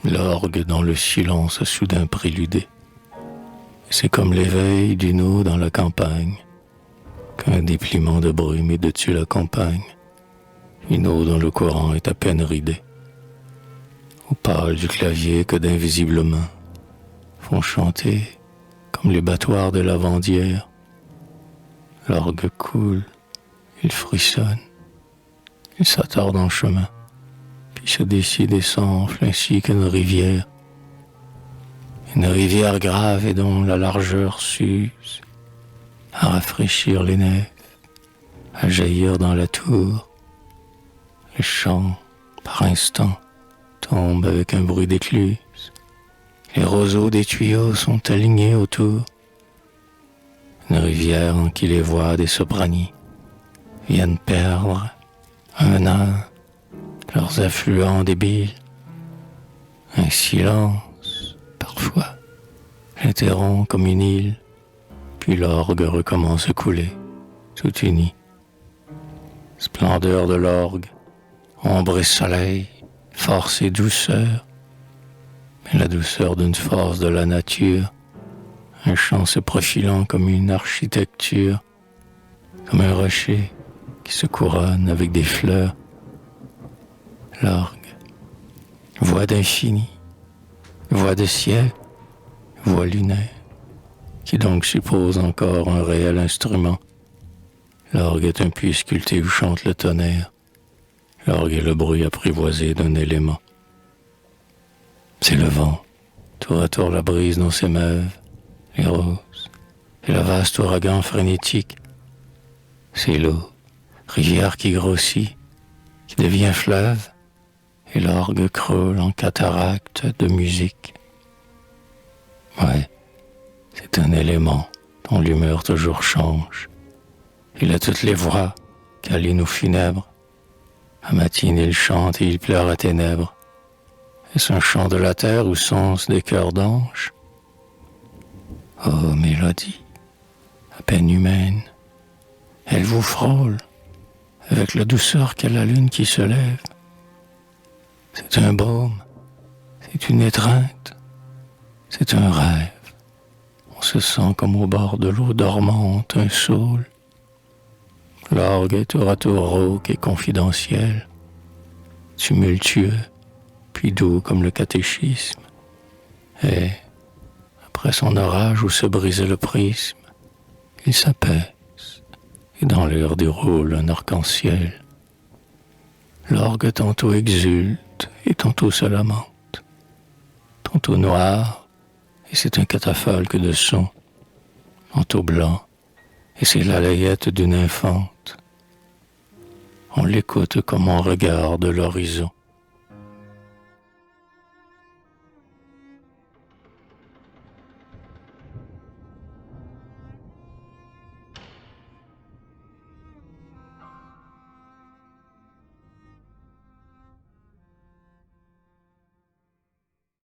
L'orgue dans le silence a soudain préludé. C'est comme l'éveil d'une eau dans la campagne, qu'un dépliement de brume et de tue l'accompagne, une eau dont le courant est à peine ridé. Au pâle du clavier que d'invisibles mains font chanter, comme les battoirs de lavandière. L'orgue coule, il frissonne, il s'attarde en chemin, puis se décide et s'enfle ainsi qu'une rivière. Une rivière grave et dont la largeur s'use à rafraîchir les nefs, à jaillir dans la tour. Les champs, par instants, tombent avec un bruit d'écluse. Les roseaux des tuyaux sont alignés autour. Une rivière en qui les voix des soprani viennent perdre un à un leurs affluents débiles. Un silence, parfois, l'interrompt comme une île, puis l'orgue recommence à couler, tout uni. Splendeur de l'orgue, ombre et soleil, force et douceur, mais la douceur d'une force de la nature, un chant se profilant comme une architecture, comme un rocher qui se couronne avec des fleurs. L'orgue, voix d'infini, voix de ciel, voix lunaire, qui donc suppose encore un réel instrument. L'orgue est un puits sculpté où chante le tonnerre. L'orgue est le bruit apprivoisé d'un élément. C'est le vent, tour à tour la brise dont s'émeuvent les roses, et le vaste ouragan frénétique. C'est l'eau, rivière qui grossit, qui devient fleuve, et l'orgue croule en cataracte de musique. Ouais, c'est un élément dont l'humeur toujours change. Il a toutes les voix, câlines ou funèbres. À matine il chante et il pleure à ténèbres. Est-ce un chant de la terre ou sens des cœurs d'anges? Oh, mélodie, à peine humaine, elle vous frôle, avec la douceur qu'a la lune qui se lève. C'est un baume, c'est une étreinte, c'est un rêve. On se sent comme au bord de l'eau dormante, un saule. L'orgue est tour à tour rauque et confidentiel, tumultueux, puis doux comme le catéchisme. Et, après son orage où se brisait le prisme, il s'apaise, et dans l'air déroule un arc-en-ciel. L'orgue tantôt exulte et tantôt se lamente, tantôt noir, et c'est un catafalque de son, tantôt blanc, et c'est la layette d'une infante. On l'écoute comme on regarde l'horizon.